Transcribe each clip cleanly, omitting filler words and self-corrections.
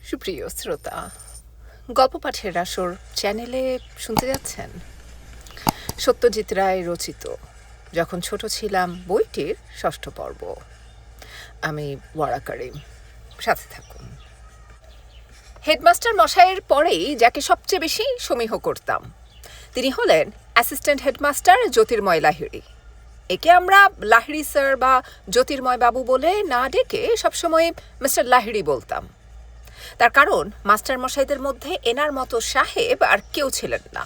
সুপ্রিয় শ্রোতা, গল্প পাঠের আসর চ্যানেলে শুনতে যাচ্ছেন সত্যজিৎ রায় রচিত যখন ছোট ছিলাম বইটির ৬ষ্ঠ পর্ব। আমি ওয়ারা করিম, সাথে থাকুন। হেডমাস্টার মশাইয়ের পরেই যাকে সবচেয়ে বেশি সমীহ করতাম তিনি হলেন অ্যাসিস্ট্যান্ট হেডমাস্টার জ্যোতির্ময় লাহিড়ী। একে আমরা লাহিড়ী স্যার বা জ্যোতির্ময় বাবু বলে না ডেকে সবসময় মিস্টার লাহিড়ী বলতাম। তার কারণ মাস্টারমশাইদের মধ্যে এনার মতো সাহেব আর কেউ ছিলেন না।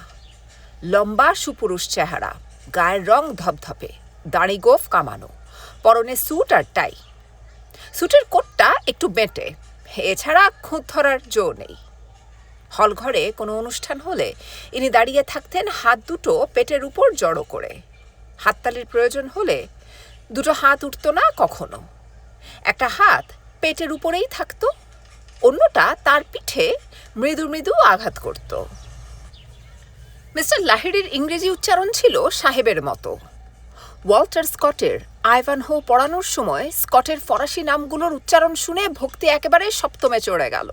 লম্বা সুপুরুষ চেহারা, গায়ের রং ধপধপে, দাড়ি গোঁফ কামানো, পরনে স্যুট আর টাই। স্যুটের কোটটা একটু বেঁটে, এছাড়া খুঁত ধরার জো নেই। হলঘরে কোনো অনুষ্ঠান হলে ইনি দাঁড়িয়ে থাকতেন হাত দুটো পেটের উপর জড়ো করে। হাততালির প্রয়োজন হলে দুটো হাত উঠত না কখনো। একটা হাত পেটের উপরেই থাকতো, অন্যটা তার পিঠে মৃদু মৃদু আঘাত করত। মিস্টার লাহিড়ীর ইংরেজি উচ্চারণ ছিল সাহেবের মতো। ওয়াল্টার স্কটের আইভানহো পড়ানোর সময় স্কটের ফরাসি নামগুলোর উচ্চারণ শুনে ভক্তি একেবারে সপ্তমে চড়ে গেল।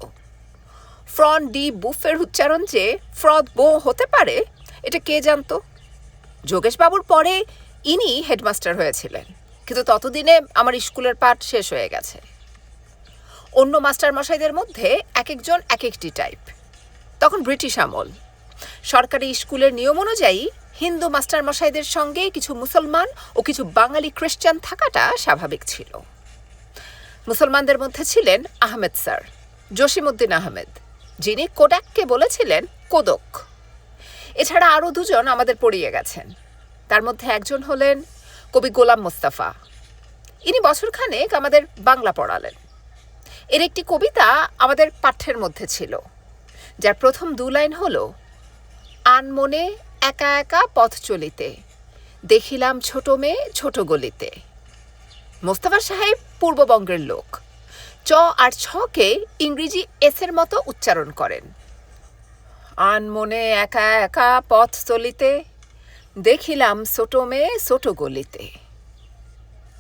ফ্রন ডি বুফের উচ্চারণ যে ফ্রদ বো হতে পারে এটা কে জানত? যোগেশবাবুর পরে ইনি হেডমাস্টার হয়েছিলেন, কিন্তু ততদিনে আমার স্কুলের পাঠ শেষ হয়ে গেছে। অন্য মাস্টার মশাইদের মধ্যে এক একজন এক একটি টাইপ। তখন ব্রিটিশ আমল, সরকারি স্কুলের নিয়ম অনুযায়ী হিন্দু মাস্টার মশাইদের সঙ্গে কিছু মুসলমান ও কিছু বাঙালি খ্রিস্টান থাকাটা স্বাভাবিক ছিল। মুসলমানদের মধ্যে ছিলেন আহমেদ স্যার, জসিমউদ্দিন আহমেদ, যিনি কোডাককে বলেছিলেন কোদক। এছাড়া আরও দুজন আমাদের পড়িয়ে গেছেন। তার মধ্যে একজন হলেন কবি গোলাম মোস্তফা। ইনি বছরখানেক আমাদের বাংলা পড়ালেন। এর একটি কবিতা আমাদের পাঠ্যের মধ্যে ছিল, যার প্রথম 2 লাইন হল, আনমনে একা একা পথ চলিতে, দেখিলাম ছোট মেয়ে ছোট গলিতে। মোস্তফা সাহেব পূর্ববঙ্গের লোক। চ আর ছকে ইংরেজি এসের মতো উচ্চারণ করেন। আনমনে একা একা পথ চলিতে, দেখিলাম ছোট মেয়ে ছোট গলিতে।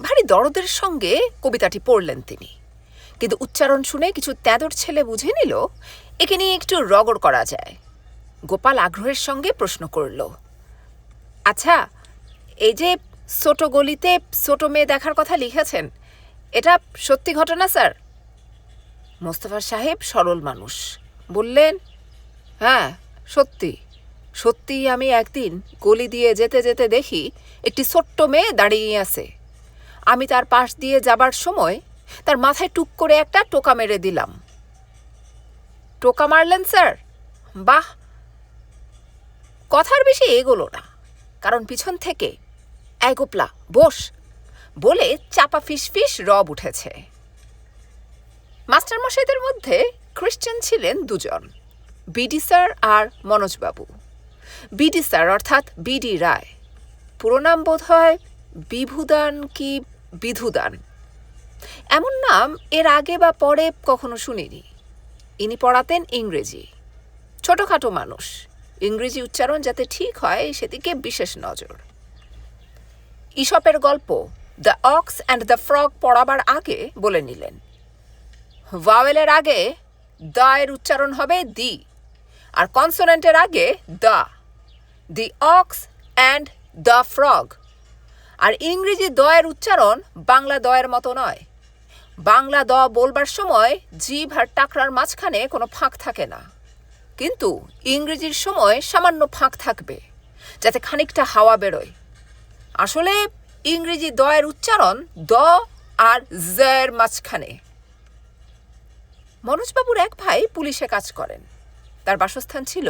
ভারী দরদের সঙ্গে কবিতাটি পড়লেন তিনি, কিন্তু উচ্চারণ শুনে কিছু তেঁদর ছেলে বুঝে নিল একে নিয়ে একটু রগড় করা যায়। গোপাল আগ্রহের সঙ্গে প্রশ্ন করল, আচ্ছা, এই যে ছোট গলিতে ছোট মেয়ে দেখার কথা লিখেছেন, এটা সত্যি ঘটনা স্যার? মোস্তফা সাহেব সরল মানুষ, বললেন, হ্যাঁ সত্যি সত্যি। আমি একদিন গলি দিয়ে যেতে যেতে দেখি একটি ছোট্ট মেয়ে দাঁড়িয়ে আছে। আমি তার পাশ দিয়ে যাবার সময় তার মাথায় টুক করে একটা টোকা মেরে দিলাম। টোকা মারলেন স্যার? বাহ! কথার বেশি এগোলো না, কারণ পিছন থেকে এই গোপলা বস বলে চাপা ফিসফিস রব উঠেছে। মাস্টারমশাইদের মধ্যে খ্রিস্টান ছিলেন 2 জন, বিডি স্যার আর মনোজবাবু। বিডি স্যার অর্থাৎ বিডি রায়, পুরো নাম বোধ হয় বিভুদান কি বিধুদান। এমন নাম এর আগে বা পরে কখনো শুনিনি। ইনি পড়াতেন ইংরেজি। ছোটখাটো মানুষ, ইংরেজি উচ্চারণ যাতে ঠিক হয় সেদিকে বিশেষ নজর। ঈশপের গল্প the ox and the frog পড়াবার আগে বলে নিলেন, ভাওয়েলের আগে দা এর উচ্চারণ হবে দি, আর কনসোনেন্টের আগে দা। দি অক্স অ্যান্ড দ্য ফ্রগ। আর ইংরেজি দ এর উচ্চারণ বাংলা দ এর মতো নয়। বাংলা দ বলবার সময় জিভ আর টাকরার মাঝখানে কোনো ফাঁক থাকে না, কিন্তু ইংরেজির সময় সামান্য ফাঁক থাকবে যাতে খানিকটা হাওয়া বেরোয়। আসলে ইংরেজি দ এর উচ্চারণ দ আর জ এর মাঝখানে। মনোজবাবুর এক ভাই পুলিশে কাজ করেন। তার বাসস্থান ছিল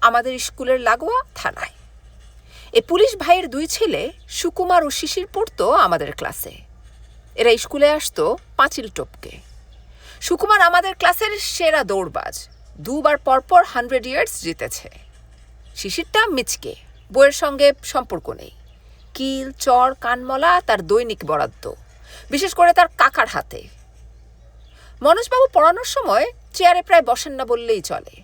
আমাদের স্কুলের লাগোয়া থানায়। এই পুলিশ ভাইয়ের 2 ছেলে সুকুমার ও শিশির পড়তো আমাদের ক্লাসে। এরা স্কুলে আসতো পাঁচিল টপকে। সুকুমার আমাদের ক্লাসের সেরা দৌড়বাজ, 2 বার পরপর 100 ইয়ার্স জিতেছে। শিশিরটা মিচকে, বইয়ের সঙ্গে সম্পর্ক নেই। কিল চর কানমলা তার দৈনিক বরাদ্দ, বিশেষ করে তার কাকার হাতে। মনোজবাবু পড়ানোর সময় চেয়ারে প্রায় বসেন না বললেই চলে।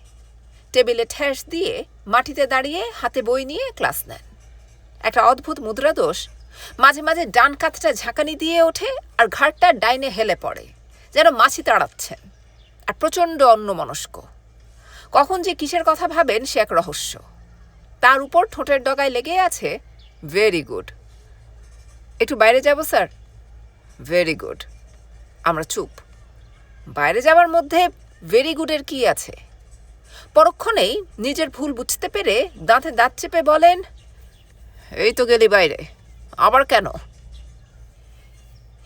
টেবিলে ঠেস দিয়ে মাটিতে দাঁড়িয়ে হাতে বই নিয়ে ক্লাস নেন। একটা অদ্ভুত মুদ্রাদোষ, মাঝে মাঝে ডান কাঁধটা ঝাঁকানি দিয়ে ওঠে আর ঘাড়টা ডাইনে হেলে পড়ে, যেন মাছি তাড়াচ্ছেন। আর প্রচণ্ড অন্যমনস্ক। কখন যে কিসের কথা ভাবেন সে এক রহস্য। তার উপর ঠোঁটের ডগায় লেগে আছে ভেরি গুড। একটু বাইরে যাব স্যার? Very good. আমরা চুপ। বাইরে যাওয়ার মধ্যে ভেরি গুডের কি আছে? পরক্ষণেই নিজের ভুল বুঝতে পেরে দাঁতে দাঁত চেপে বলেন, এই তো গেলি বাইরে, আবার কেন?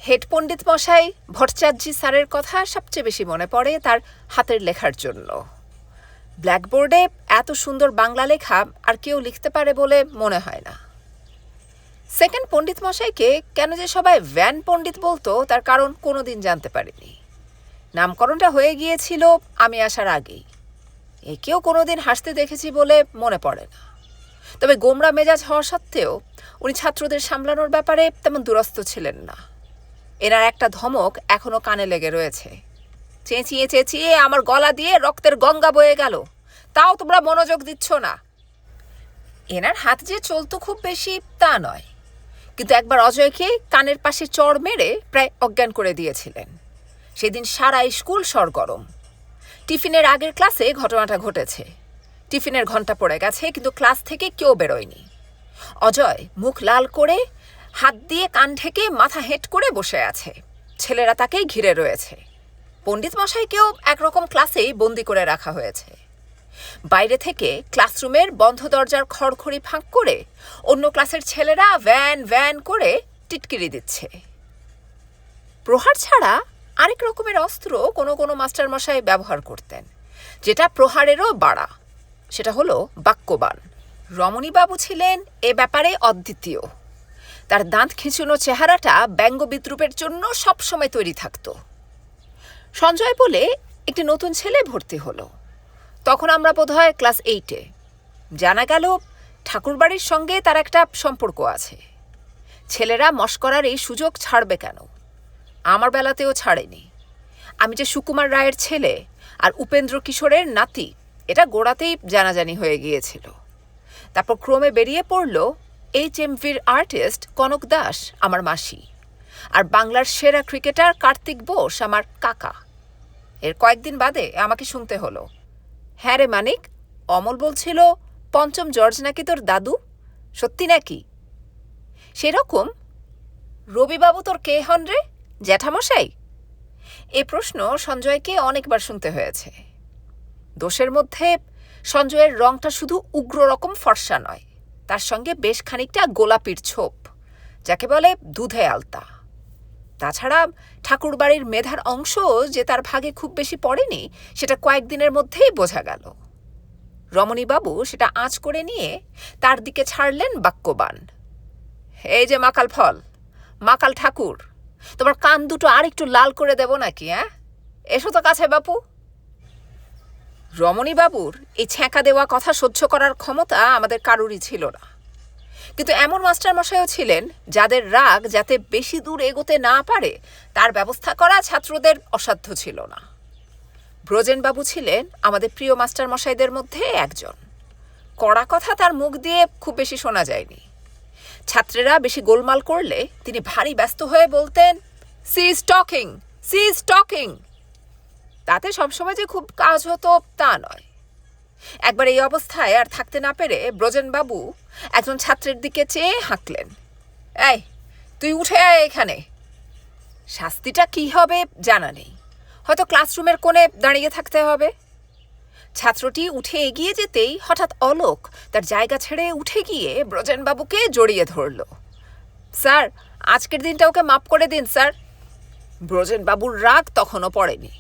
হেড পণ্ডিত মশাই ভট্টাচার্য স্যারের কথা সবচেয়ে বেশি মনে পড়ে তার হাতের লেখার জন্য। ব্ল্যাকবোর্ডে এত সুন্দর বাংলা লেখা আর কেউ লিখতে পারে বলে মনে হয় না। সেকেন্ড পণ্ডিত মশাইকে কেন যে সবাই ভ্যান পণ্ডিত বলতো তার কারণ কোনোদিন জানতে পারিনি। নামকরণটা হয়ে গিয়েছিল আমি আসার আগেই। একেও কোনোদিন হাসতে দেখেছি বলে মনে পড়ে না। তবে গোমরা মেজাজ হওয়া সত্ত্বেও উনি ছাত্রদের সামলানোর ব্যাপারে তেমন দুরস্থ ছিলেন না। এনার একটা ধমক এখনো কানে লেগে রয়েছে। চেঁচিয়ে চেঁচিয়ে আমার গলা দিয়ে রক্তের গঙ্গা বয়ে গেল, তাও তোমরা মনোযোগ দিচ্ছ না। এনার হাত যে চলতো খুব বেশি তা নয়, কিন্তু একবার অজয়কে কানের পাশে চড় মেরে প্রায় অজ্ঞান করে দিয়েছিলেন। সেদিন সারা স্কুল সরগরম। টিফিনের আগের ক্লাসে ঘটনাটা ঘটেছে। টিফিনের ঘন্টা পড়ে গেছে, কিন্তু ক্লাস থেকে কেউ বেরোয়নি। অজয় মুখ লাল করে হাত দিয়ে কান ঢেকে মাথা হেঁট করে বসে আছে। ছেলেরা তাকেই ঘিরে রয়েছে। পণ্ডিত মশাইকেও একরকম ক্লাসেই বন্দি করে রাখা হয়েছে। বাইরে থেকে ক্লাসরুমের বন্ধ দরজার খড়খড়ি ফাঁক করে অন্য ক্লাসের ছেলেরা ভ্যান ভ্যান করে টিটকিরি দিচ্ছে। প্রহার ছাড়া আরেক রকমের অস্ত্র কোনো কোনো মাস্টারমশাই ব্যবহার করতেন, যেটা প্রহারেরও বাড়া। সেটা হলো বাক্যবাণ। রমণীবাবু ছিলেন এ ব্যাপারে অদ্বিতীয়। তার দাঁত খিঁচুনো চেহারাটা ব্যঙ্গ বিদ্রুপের জন্য সবসময় তৈরি থাকত। সঞ্জয় বলে একটি নতুন ছেলে ভর্তি হলো। তখন আমরা বোধহয় ক্লাস 8-এ। জানা গেল ঠাকুরবাড়ির সঙ্গে তার একটা সম্পর্ক আছে। ছেলেরা মস্করার এই সুযোগ ছাড়বে কেন? আমার বেলাতেও ছাড়েনি। আমি যে সুকুমার রায়ের ছেলে আর উপেন্দ্র কিশোরের নাতি এটা গোড়াতেই জানাজানি হয়ে গিয়েছিল। তারপর ক্রমে বেরিয়ে পড়ল HMVর আর্টিস্ট কনক দাস আমার মাসি, আর বাংলার সেরা ক্রিকেটার কার্তিক বোস আমার কাকা। এর কয়েকদিন বাদে আমাকে শুনতে হলো, হ্যাঁ রে মানিক, অমল বলছিল পঞ্চম জর্জ নাকি তোর দাদু, সত্যি নাকি? সেরকম, রবিবাবু তোর কে হন রে, জ্যাঠামশাই? এ প্রশ্ন সঞ্জয়কে অনেকবার শুনতে হয়েছে। দোষের মধ্যে সঞ্জয়ের রংটা শুধু উগ্র রকম ফর্সা নয়, তার সঙ্গে বেশ খানিকটা গোলাপির ছোপ, যাকে বলে দুধে আলতা। তাছাড়া ঠাকুরবাড়ির মেধার অংশ যে তার ভাগে খুব বেশি পড়েনি সেটা কয়েকদিনের মধ্যেই বোঝা গেল। রমণীবাবু সেটা আঁচ করে নিয়ে তার দিকে ছাড়লেন বাক্যবাণ। এই যে মাকাল ফল, মাকাল ঠাকুর, তোমার কান দুটো আর একটু লাল করে দেব নাকি? এসো তো কাছে বাপু। রমণীবাবুর এই ছ্যাঁকা দেওয়া কথা সহ্য করার ক্ষমতা আমাদের কারুরই ছিল না। কিন্তু এমন মাস্টারমশাইও ছিলেন যাদের রাগ যাতে বেশি দূর এগোতে না পারে তার ব্যবস্থা করা ছাত্রদের অসাধ্য ছিল না। ব্রজেনবাবু ছিলেন আমাদের প্রিয় মাস্টারমশাইদের মধ্যে একজন। কড়া কথা তার মুখ দিয়ে খুব বেশি শোনা যায়নি। ছাত্রেরা বেশি গোলমাল করলে তিনি ভারী ব্যস্ত হয়ে বলতেন, she is talking, she is talking. তাতে সবসময় যে খুব কাজ হতো তা নয়। একবার এই অবস্থায় আর থাকতে না পেরে ব্রজেনবাবু একজন ছাত্রের দিকে চেয়ে হাঁকলেন, এই তুই উঠে আয় এখানে। শাস্তিটা কি হবে জানা নেই, হয়তো ক্লাসরুমের কোণে দাঁড়িয়ে থাকতে হবে। ছাত্রটি উঠে এগিয়ে যেতেই হঠাৎ অলোক তার জায়গা ছেড়ে উঠে গিয়ে ব্রজেনবাবুকে জড়িয়ে ধরল। স্যার, আজকের দিনটা ওকে মাপ করে দিন স্যার। ব্রজেনবাবুর রাগ তখনও পড়েনি,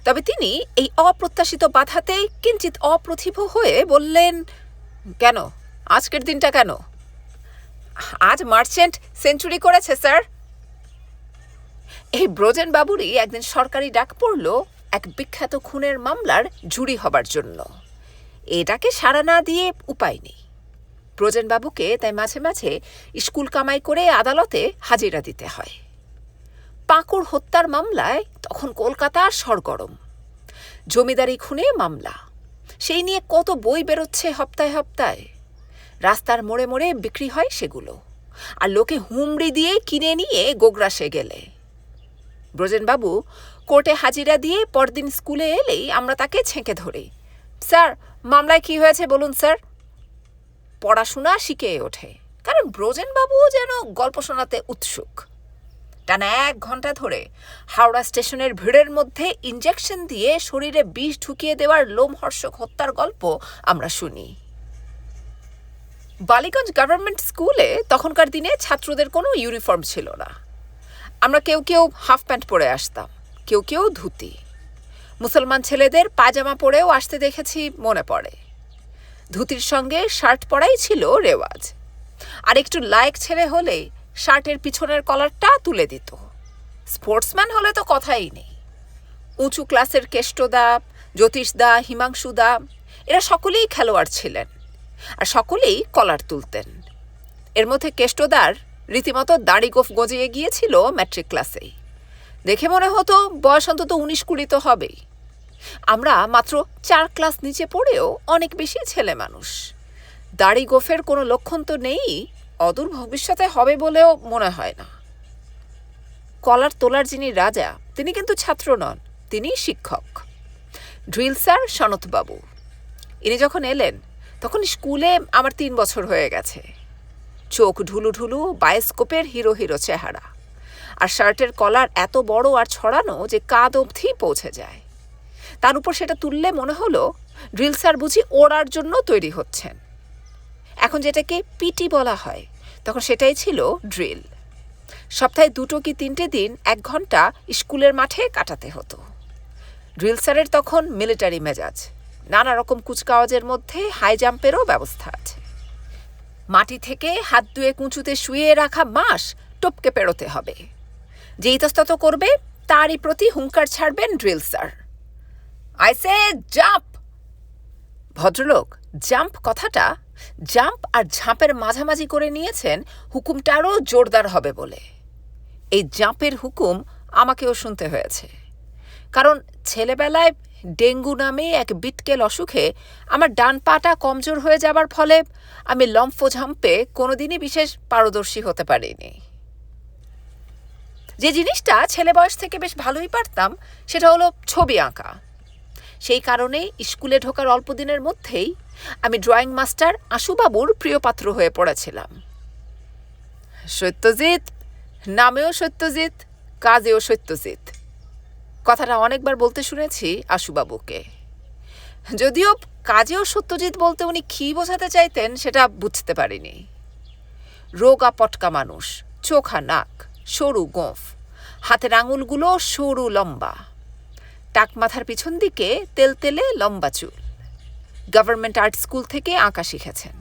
তবে তিনি এই অপ্রত্যাশিত বাধাতেই কিঞ্চিত অপ্রতিভ হয়ে বললেন, কেন আজকের দিনটা কেন? আজ মার্চেন্ট সেঞ্চুরি করেছে স্যার। এই ব্রজেনবাবুরই একদিন সরকারি ডাক পড়ল এক বিখ্যাত খুনের মামলার জুরি হবার জন্য। এটাকে সাড়া না দিয়ে উপায় নেই। ব্রজেনবাবুকে তাই মাঝে মাঝে স্কুল কামাই করে আদালতে হাজিরা দিতে হয়। পাঁকুড় হত্যার মামলায় তখন কলকাতা সরগরম। জমিদারি খুনে মামলা, সেই নিয়ে কত বই বেরোচ্ছে হপ্তায় হপ্তায়। রাস্তার মোড়ে মোড়ে বিক্রি হয় সেগুলো, আর লোকে হুমড়ি দিয়ে কিনে নিয়ে গোগ্রাসে গেলে। ব্রজেনবাবু কোর্টে হাজিরা দিয়ে পরদিন স্কুলে এলেই আমরা তাকে ছেঁকে ধরি। স্যার, মামলায় কি হয়েছে বলুন স্যার। পড়াশোনা শিখে ওঠে, কারণ ব্রজেনবাবুও যেন গল্প শোনাতে উৎসুক। টানা 1 ঘন্টা ধরে হাওড়া স্টেশনের ভিড়ের মধ্যে ইঞ্জেকশন দিয়ে শরীরে বিষ ঢুকিয়ে দেওয়ার লোমহর্ষক হত্যার গল্প আমরা শুনি। বালিগঞ্জ গভর্নমেন্ট স্কুলে তখনকার দিনে ছাত্রদের কোনো ইউনিফর্ম ছিল না। আমরা কেউ কেউ হাফ প্যান্ট পরে আসতাম, কেউ কেউ ধুতি। মুসলমান ছেলেদের পায়জামা পরেও আসতে দেখেছি মনে পড়ে। ধুতির সঙ্গে শার্ট পরাই ছিল রেওয়াজ। আর একটু লায়ক ছেলে হলে শার্টের পিছনের কলারটা তুলে দিত। স্পোর্টসম্যান হলে তো কথাই নেই। উঁচু ক্লাসের কেষ্টদা, জ্যোতিষদা, হিমাংশুদা এরা সকলেই খেলোয়াড় ছিলেন, আর সকলেই কলার তুলতেন। এর মধ্যে কেষ্টদার রীতিমতো দাড়ি গোফ গজিয়ে গিয়েছিল ম্যাট্রিক ক্লাসেই। দেখে মনে হতো বয়স অন্তত 19-20 তো হবেই। আমরা মাত্র 4 ক্লাস নিচে পড়েও অনেক বেশি ছেলে মানুষ। দাড়ি গোফের কোনো লক্ষণ তো নেই, অদূর ভবিষ্যতে হবে বলেও মনে হয় না। কলার তোলার যিনি রাজা, তিনি কিন্তু ছাত্র নন, তিনি শিক্ষক। ড্রিল স্যার সনৎবাবু। ইনি যখন এলেন তখন স্কুলে আমার 3 বছর হয়ে গেছে। চোখ ঢুলু ঢুলু, বায়োস্কোপের হিরো হিরো চেহারা, আর শার্টের কলার এত বড় আর ছড়ানো যে কাঁধ অবধি পৌঁছে যায়। তার উপর সেটা তুললে মনে হলো ড্রিল স্যার বুঝি ওড়ার জন্য তৈরি হচ্ছেন। এখন যেটাকে পিটি বলা হয়, তখন সেটাই ছিল ড্রিল। সপ্তাহে 2 কি 3টে দিন 1 ঘন্টা স্কুলের মাঠে কাটাতে হতো। ড্রিল স্যারের তখন মিলিটারি মেজাজ, নানা রকম কুচকাওয়াজের মধ্যে হাই জাম্পেরও ব্যবস্থা আছে। মাটি থেকে হাত ধুয়ে কুঁচুতে শুয়ে রাখা বাঁশ টপকে পেরোতে হবে। যে ইতস্তত করবে তারই প্রতি হুঙ্কার ছাড়বেন drill sir. I say jump! ভদ্রলোক জাম্প কথাটা জাম্প আর ঝাঁপের মাঝামাঝি করে নিয়েছেন হুকুমটা আরও জোরদার হবে বলে। এই জাম্পের হুকুম আমাকেও শুনতে হয়েছে, কারণ ছেলেবেলায় ডেঙ্গু নামে এক বিটকেল অসুখে আমার ডান পাটা কমজোর হয়ে যাবার ফলে আমি লম্ফ ঝাম্পে কোনোদিনই বিশেষ পারদর্শী হতে পারিনি। যে জিনিসটা ছেলে বয়স থেকে বেশ ভালোই পারতাম সেটা হলো ছবি আঁকা। সেই কারণে স্কুলে ঢোকার অল্প দিনের মধ্যেই আমি ড্রয়িং মাস্টার আশুবাবুর প্রিয় পাত্র হয়ে পড়েছিলাম। সত্যজিৎ, নামেও সত্যজিৎ, কাজেও সত্যজিৎ, কথাটা অনেকবার বলতে শুনেছি আশুবাবুকে। যদিও কাজেও সত্যজিৎ বলতে উনি কী বোঝাতে চাইতেন সেটা বুঝতে পারিনি। রোগা পটকা মানুষ, চোখা নাক, সরু গোঁফ, হাতের আঙুলগুলো সরু লম্বা, টাক মাথার পিছন দিকে তেলতেলে লম্বা চুল। গভর্নমেন্ট আর্ট স্কুল থেকে আঁকা শিখেছেন,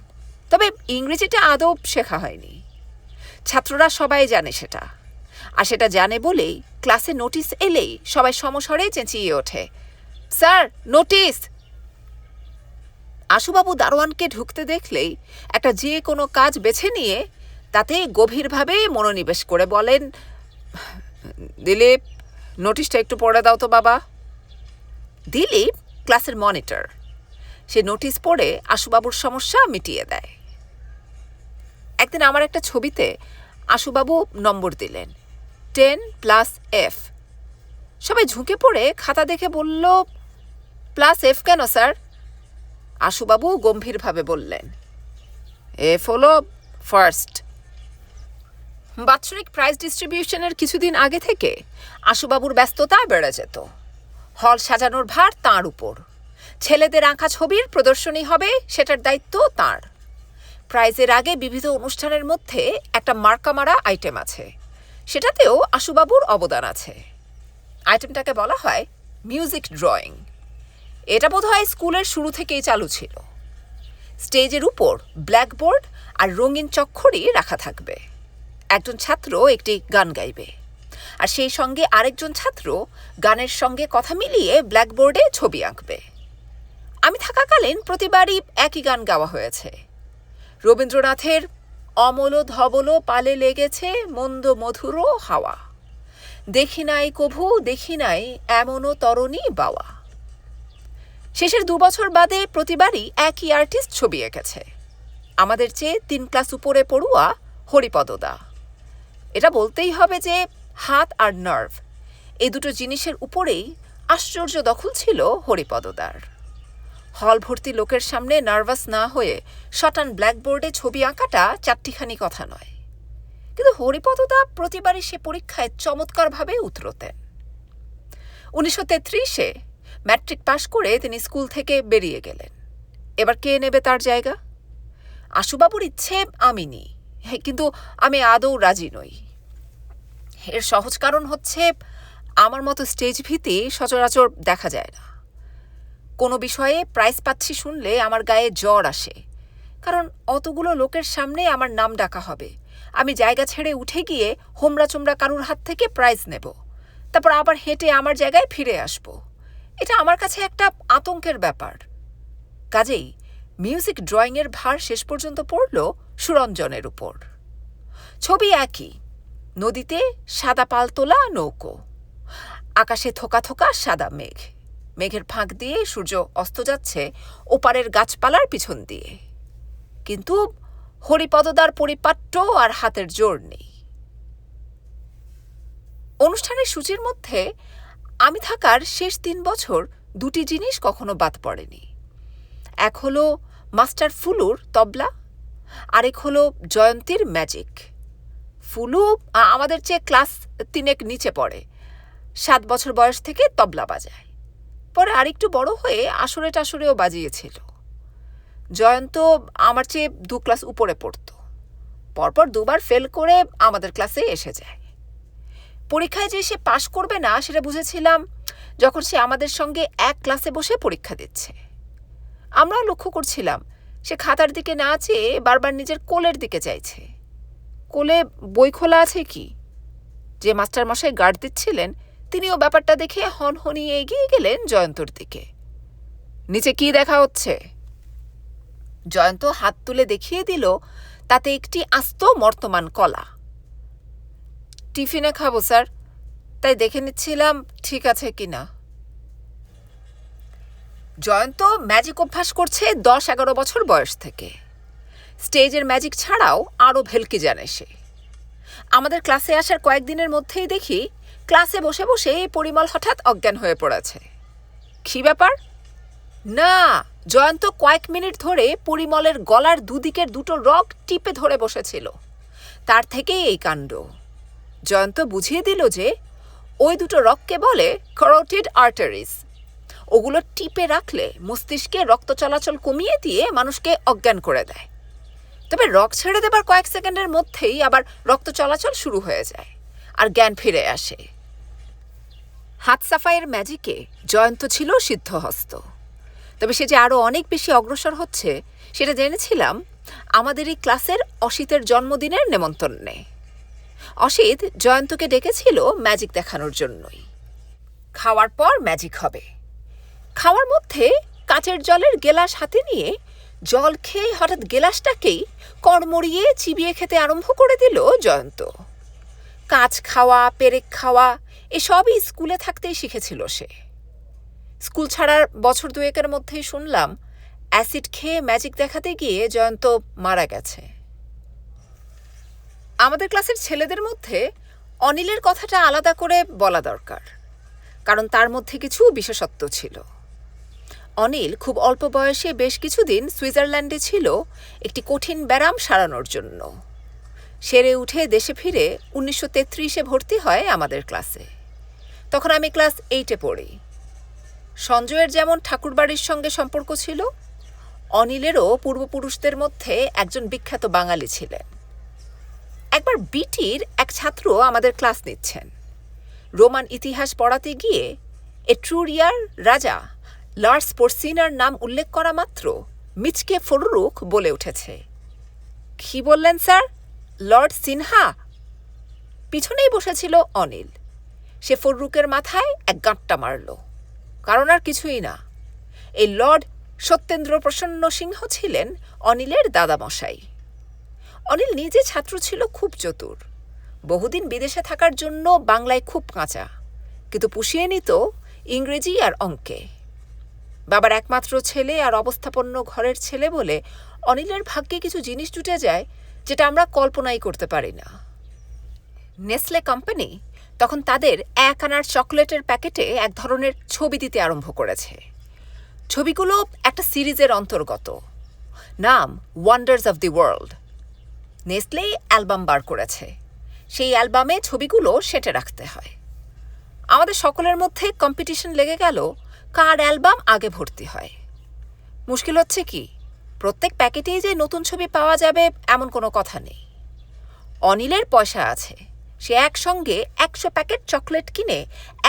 তবে ইংরেজিটা আদৌ শেখা হয়নি। ছাত্ররা সবাই জানে সেটা, আর সেটা জানে বলেই ক্লাসে নোটিশ এলেই সবাই সমস্বরে চেঁচিয়ে ওঠে, স্যার নোটিশ! আশুবাবু দারোয়ানকে ঢুকতে দেখলেই একটা যে কোনো কাজ বেছে নিয়ে তাতে গভীরভাবে মনোনিবেশ করে বলেন, দিলীপ, নোটিশটা একটু পড়ে দাও তো বাবা। দিলীপ ক্লাসের মনিটর, সে নোটিশ পড়ে আশুবাবুর সমস্যা মিটিয়ে দেয়। একদিন আমার একটা ছবিতে আশুবাবু নম্বর দিলেন 10+F। সবাই ঝুঁকে পড়ে খাতা দেখে বলল, +F কেন স্যার? আশুবাবু গম্ভীরভাবে বললেন, F হলো ফার্স্ট। বাৎসরিক প্রাইজ ডিস্ট্রিবিউশনের কিছুদিন আগে থেকে আশুবাবুর ব্যস্ততা বেড়ে যেত। হল সাজানোর ভার তাঁর উপর। ছেলেদের আঁকা ছবির প্রদর্শনী হবে, সেটার দায়িত্ব তাঁর। প্রাইজের আগে বিবিধ অনুষ্ঠানের মধ্যে একটা মার্কা মারা আইটেম আছে, সেটাতেও আশুবাবুর অবদান আছে। আইটেমটাকে বলা হয় মিউজিক ড্রয়িং। এটা বোধহয় স্কুলের শুরু থেকেই চালু ছিল। স্টেজের উপর ব্ল্যাকবোর্ড আর রঙিন চক্খড়ি রাখা থাকবে। একজন ছাত্র একটি গান গাইবে, আর সেই সঙ্গে আরেকজন ছাত্র গানের সঙ্গে কথা মিলিয়ে ব্ল্যাকবোর্ডে ছবি আঁকবে। আমি থাকাকালীন প্রতিবারই একই গান গাওয়া হয়েছে। রবীন্দ্রনাথের অমল ধবল পালে লেগেছে মন্দ মধুর হাওয়া, দেখি নাই কভু দেখি নাই এমনও তরণী বাওয়া। শেষের 2 বছর বাদে প্রতিবারই একই আর্টিস্ট ছবি এঁকেছে, আমাদের চেয়ে 3 ক্লাস উপরে পড়ুয়া হরিপদদা। এটা বলতেই হবে যে হাত আর নার্ভ এই দুটো জিনিসের উপরেই আশ্চর্য দখল ছিল হরিপদদার। হল ভর্তি লোকের সামনে নার্ভাস না হয়ে শটান ব্ল্যাকবোর্ডে ছবি আঁকাটা চারটিখানি কথা নয়, কিন্তু হরিপদদা প্রতিবারই সে পরীক্ষায় চমৎকারভাবে উতরতেন। 1933-এ ম্যাট্রিক পাশ করে তিনি স্কুল থেকে বেরিয়ে গেলেন। এবার কে নেবে তার জায়গা? আশুবাবুর ইচ্ছে আমি নিই, কিন্তু আমি আদৌ রাজি নই। এর সহজ কারণ হচ্ছে আমার মতো স্টেজ ভীতি সচরাচর দেখা যায় না। কোনো বিষয়ে প্রাইজ পাচ্ছি শুনলে আমার গায়ে জ্বর আসে, কারণ অতগুলো লোকের সামনে আমার নাম ডাকা হবে, আমি জায়গা ছেড়ে উঠে গিয়ে হোমরা চোমরা কারুর হাত থেকে প্রাইজ নেব, তারপর আবার হেঁটে আমার জায়গায় ফিরে আসব। এটা আমার কাছে একটা আতঙ্কের ব্যাপার। কাজেই মিউজিক ড্রয়িংয়ের ভার শেষ পর্যন্ত পড়ল সুরঞ্জনের উপর। ছবি একই, নদীতে সাদা পালতোলা নৌকো, আকাশে থোকা থোকা সাদা মেঘ, মেঘের ফাঁক দিয়ে সূর্য অস্ত যাচ্ছে ওপারের গাছপালার পিছন দিয়ে। কিন্তু হরিপদদার পরিপাট্য আর হাতের জোর নেই। অনুষ্ঠানের সূচির মধ্যে আমি থাকার শেষ 3 বছর দুটি জিনিস কখনো বাদ পড়েনি। এক হলো মাস্টার ফুলুর তবলা, আরেক হলো জয়ন্তীর ম্যাজিক। ফুলু আমাদের চেয়ে ক্লাস 3 নিচে পড়ে, 7 বছর বয়স থেকে তবলা বাজায়, পরে আরেকটু বড় হয়ে আসরে টাসরেও বাজিয়েছিল। জয়ন্ত আমার চেয়ে 2 ক্লাস উপরে পড়ত, পরপর 2 বার ফেল করে আমাদের ক্লাসে এসে যায়। পরীক্ষায় যে সে পাশ করবে না সেটা বুঝেছিলাম যখন সে আমাদের সঙ্গে এক ক্লাসে বসে পরীক্ষা দিচ্ছে। আমরাও লক্ষ্য করছিলাম সে খাতার দিকে না চেয়ে বারবার নিজের কোলের দিকে চাইছে। কোলে বই খোলা আছে কি? যে মাস্টারমশাই গার্ড দিচ্ছিলেন তিনিও ব্যাপারটা দেখে হনহনিয়ে এগিয়ে গেলেন জয়ন্তর দিকে। নিচে কি দেখা হচ্ছে? জয়ন্ত হাত তুলে দেখিয়ে দিল তাতে একটি আস্ত মর্তমান কলা। টিফিনে খাবো স্যার, তাই দেখে নিচ্ছিলাম ঠিক আছে কিনা। জয়ন্ত ম্যাজিক অভ্যাস করছে 10-11 বছর বয়স থেকে। স্টেজের ম্যাজিক ছাড়াও আরও ভেলকি জানে সে। আমাদের ক্লাসে আসার কয়েকদিনের মধ্যেই দেখি ক্লাসে বসে বসে পরিমল হঠাৎ অজ্ঞান হয়ে পড়েছে। কি ব্যাপার? না, জয়ন্ত কয়েক মিনিট ধরে পরিমলের গলার দুদিকের দুটো রগ টিপে ধরে বসেছিল। তার থেকেই এই কাণ্ড। জয়ন্ত বুঝিয়ে দিল যে ওই দুটো রগকে বলে ক্যারোটিড আর্টারিজ। ওগুলো টিপে রাখলে মস্তিষ্কে রক্ত চলাচল কমিয়ে দিয়ে মানুষকে অজ্ঞান করে দেয়। তবে রগ ছেড়ে দেবার কয়েক সেকেন্ডের মধ্যেই আবার রক্ত চলাচল শুরু হয়ে যায় আর জ্ঞান ফিরে আসে। হাত সাফাইয়ের ম্যাজিকে জয়ন্ত ছিল সিদ্ধহস্ত। তবে সে যে আরও অনেক বেশি অগ্রসর হচ্ছে সেটা জেনেছিলাম আমাদের এই ক্লাসের অসিতের জন্মদিনের নেমন্তন্নে। অসিত জয়ন্তকে ডেকেছিল ম্যাজিক দেখানোর জন্যই। খাওয়ার পর ম্যাজিক হবে। খাওয়ার মধ্যে কাচের জলের গেলাস হাতে নিয়ে জল খেয়ে হঠাৎ গেলাসটাকেই কড়মড়িয়ে চিবিয়ে খেতে আরম্ভ করে দিল জয়ন্ত। কাঁচ খাওয়া, পেরেক খাওয়া এসবই স্কুলে থাকতেই শিখেছিল সে। স্কুল ছাড়ার বছর 2-এর মধ্যেই শুনলাম অ্যাসিড খেয়ে ম্যাজিক দেখাতে গিয়ে জয়ন্ত মারা গেছে। আমাদের ক্লাসের ছেলেদের মধ্যে অনিলের কথাটা আলাদা করে বলা দরকার, কারণ তার মধ্যে কিছু বিশেষত্ব ছিল। অনিল খুব অল্প বয়সে বেশ কিছুদিন সুইজারল্যান্ডে ছিল একটি কঠিন ব্যারাম সারানোর জন্য। সেরে উঠে দেশে ফিরে 1933-এ ভর্তি হয় আমাদের ক্লাসে। তখন আমি ক্লাস 8-এ পড়ি। সঞ্জয়ের যেমন ঠাকুরবাড়ির সঙ্গে সম্পর্ক ছিল, অনিলেরও পূর্বপুরুষদের মধ্যে একজন বিখ্যাত বাঙালি ছিলেন। একবার বিটির এক ছাত্র আমাদের ক্লাস নিচ্ছেন। রোমান ইতিহাস পড়াতে গিয়ে এট্রুরিয়ার রাজা লর্ড পোর্সিনার নাম উল্লেখ করা মাত্র মিচকে ফররুখ বলে উঠেছে। কি বললেন স্যার? লর্ড সিনহা? পিছনেই বসেছিল অনিল। সে ফররুখের মাথায় এক গাঁটটা মারল, কারণ আর কিছুই না। এই লর্ড সত্যেন্দ্র প্রসন্ন সিংহ ছিলেন অনিলের দাদামশাই। অনিল নিজে ছাত্র ছিল খুব চতুর। বহুদিন বিদেশে থাকার জন্য বাংলায় খুব কাঁচা, কিন্তু পুষিয়ে নিত ইংরেজি আর অঙ্কে। বাবার একমাত্র ছেলে আর অবস্থাপন্ন ঘরের ছেলে বলে অনিলের ভাগ্যে কিছু জিনিস জুটে যায় যেটা আমরা কল্পনাই করতে পারি না। নেসলে কোম্পানি তখন তাদের 1 আনার চকলেটের প্যাকেটে এক ধরনের ছবি দিতে আরম্ভ করেছে। ছবিগুলো একটা সিরিজের অন্তর্গত, নাম wonders of the world. Nestle album বার করেছে, সেই অ্যালবামে ছবিগুলো সেটে রাখতে হয়। আমাদের সকলের মধ্যে কম্পিটিশন লেগে গেল কার অ্যালবাম আগে ভর্তি হয়। মুশকিল হচ্ছে কি, প্রত্যেক প্যাকেটেই যে নতুন ছবি পাওয়া যাবে এমন কোনো কথা নেই। অনিলের পয়সা আছে, সে একসঙ্গে 100 প্যাকেট চকলেট কিনে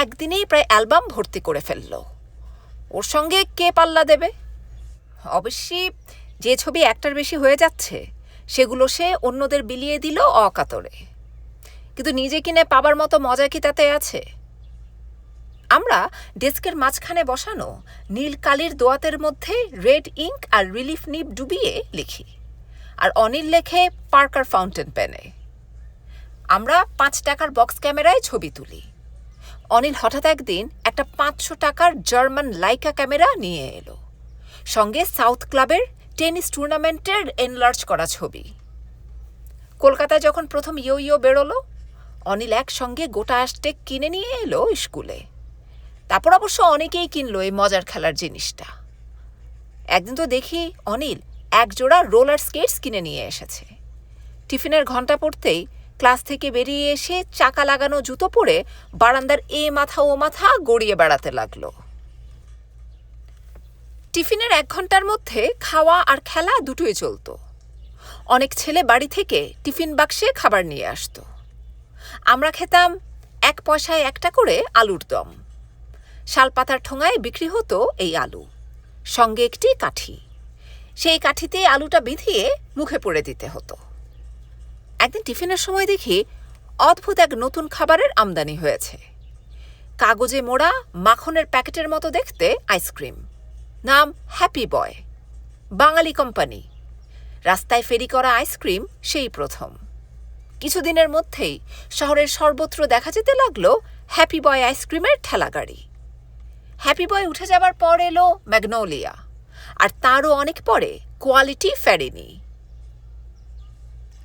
একদিনেই প্রায় অ্যালবাম ভর্তি করে ফেলল। ওর সঙ্গে কে পাল্লা দেবে? অবশ্যই যে ছবি একটার বেশি হয়ে যাচ্ছে সেগুলো সে অন্যদের বিলিয়ে দিল অকাতরে, কিন্তু নিজে কিনে পাবার মতো মজা কি তাতে আছে? আমরা ডেস্কের মাঝখানে বসানো নীল কালির দোয়াতের মধ্যে রেড ইঙ্ক আর রিলিফ নিব ডুবিয়ে লিখি, আর অনিল লেখে পার্কার ফাউন্টেন পেনে। আমরা 5 টাকার বক্স ক্যামেরায় ছবি তুলি। অনিল হঠাৎ একদিন একটা 500 টাকার জার্মান লাইকা ক্যামেরা নিয়ে এলো, সঙ্গে সাউথ ক্লাবের টেনিস টুর্নামেন্টের এনলার্জ করা ছবি। কলকাতায় যখন প্রথম ইয়ো ইয়ো বেরোলো, অনিল একসঙ্গে গোটা অ্যাস্টেক কিনে নিয়ে এলো স্কুলে। তারপর অবশ্য অনেকেই কিনলো এই মজার খেলার জিনিসটা। একদিন তো দেখি অনিল 1 জোড়া রোলার স্কেটস কিনে নিয়ে এসেছে। টিফিনের ঘন্টা পড়তেই ক্লাস থেকে বেরিয়ে এসে চাকা লাগানো জুতো পরে বারান্দার এ মাথা ও মাথা গড়িয়ে বেড়াতে লাগলো। টিফিনের 1 ঘন্টার মধ্যে খাওয়া আর খেলা দুটোই চলত। অনেক ছেলে বাড়ি থেকে টিফিন বাক্সে খাবার নিয়ে আসতো। আমরা খেতাম 1 পয়সায় একটা করে আলুর দম। শালপাতার ঠোঙায় বিক্রি হতো এই আলু, সঙ্গে একটি কাঠি। সেই কাঠিতে আলুটা বিধিয়ে মুখে পুরে দিতে হতো। একদিন টিফিনের সময় দেখি অদ্ভুত এক নতুন খাবারের আমদানি হয়েছে। কাগজে মোড়া মাখনের প্যাকেটের মতো দেখতে আইসক্রিম, নাম হ্যাপি বয়, বাঙালি কোম্পানি। রাস্তায় ফেরি করা আইসক্রিম সেই প্রথম। কিছুদিনের মধ্যেই শহরের সর্বত্র দেখা যেতে লাগলো হ্যাপি বয় আইসক্রিমের ঠেলাগাড়ি। হ্যাপি বয় উঠে যাবার পর এলো ম্যাগনোলিয়া, আর তারও অনেক পরে কোয়ালিটি ফেরেনি।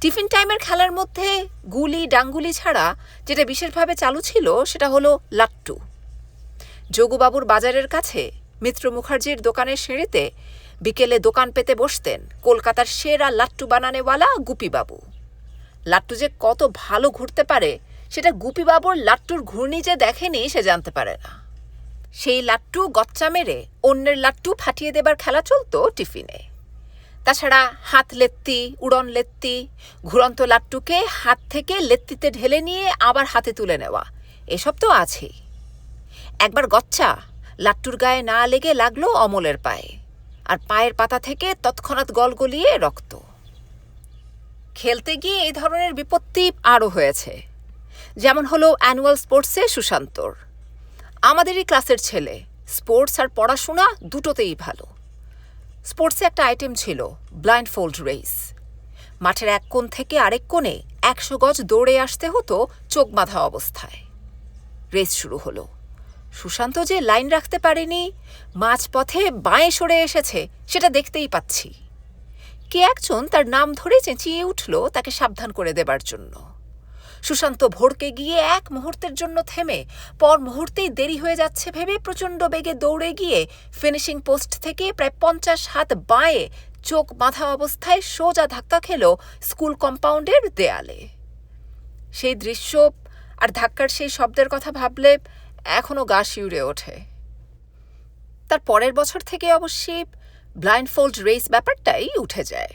টিফিন টাইমের খেলার মধ্যে গুলি ডাঙ্গুলি ছাড়া যেটা বিশেষভাবে চালু ছিল সেটা হলো লাট্টু। যোগুবাবুর বাজারের কাছে মিত্র মুখার্জির দোকানের সিঁড়িতে বিকেলে দোকান পেতে বসতেন কলকাতার সেরা লাট্টু বানানেওয়ালা গুপিবাবু। লাট্টু যে কত ভালো ঘুরতে পারে সেটা গুপিবাবুর লাট্টুর ঘূর্ণি যে দেখেনি সে জানতে পারে না। সেই লাট্টু গচ্চা মেরে অন্যের লাট্টু ফাটিয়ে দেবার খেলা চলতো টিফিনে। তাছাড়া হাত লেত্তি, উড়ন লেত্তি, ঘুরন্ত লাট্টুকে হাত থেকে লেত্তিতে ঢেলে নিয়ে আবার হাতে তুলে নেওয়া, এসব তো আছেই। একবার গচ্চা লাট্টুর গায়ে না লেগে লাগলো অমলের পায়ে, আর পায়ের পাতা থেকে তৎক্ষণাৎ গলগলিয়ে রক্ত। খেলতে গিয়ে এই ধরনের বিপত্তি আরও হয়েছে, যেমন হলো অ্যানুয়াল স্পোর্টসে সুশান্তর। আমাদেরই ক্লাসের ছেলে, স্পোর্টস আর পড়াশোনা দুটোতেই ভালো। স্পোর্টসে একটা আইটেম ছিল ব্লাইন্ড ফোল্ড রেস। মাঠের এক কোণ থেকে আরেক কোণে 100 গজ দৌড়ে আসতে হতো চোখ বাঁধা অবস্থায়। রেস শুরু হলো। সুশান্ত যে লাইন রাখতে পারেনি, মাঝপথে বাঁয়ে সরে এসেছে, সেটা দেখতেই পাচ্ছি। কে একজন তার নাম ধরে চেঁচিয়ে উঠল তাকে সাবধান করে দেবার জন্য। সুশান্ত ভড়কে গিয়ে 1 মুহূর্তের জন্য থেমে পর মুহূর্তেই দেরি হয়ে যাচ্ছে ভেবে প্রচণ্ড বেগে দৌড়ে গিয়ে ফিনিশিং পোস্ট থেকে প্রায় 50 হাত বাঁয়ে চোখ বাঁধা অবস্থায় সোজা ধাক্কা খেল স্কুল কম্পাউন্ডের দেয়ালে। সেই দৃশ্য আর ধাক্কার সেই শব্দের কথা ভাবলে এখনো গা শিউরে ওঠে। তার পরের বছর থেকে অবশ্যই ব্লাইন্ড ফোল্ড রেস ব্যাপারটাই উঠে যায়।